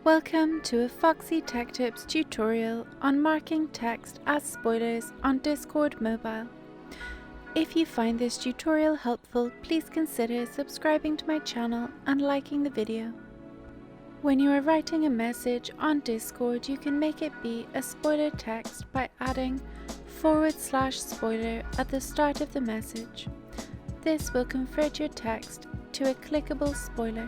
Welcome to a Foxy Tech Tips tutorial on marking text as spoilers on Discord Mobile. If you find this tutorial helpful, please consider subscribing to my channel and liking the video. When you are writing a message on Discord, you can make it be a spoiler text by adding /spoiler at the start of the message. This will convert your text to a clickable spoiler.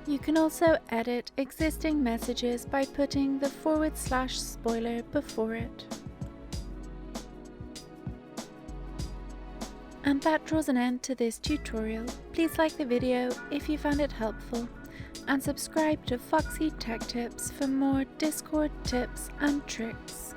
You can also edit existing messages by putting the /spoiler before it. And that draws an end to this tutorial. Please like the video if you found it helpful, and subscribe to Foxy Tech Tips for more Discord tips and tricks.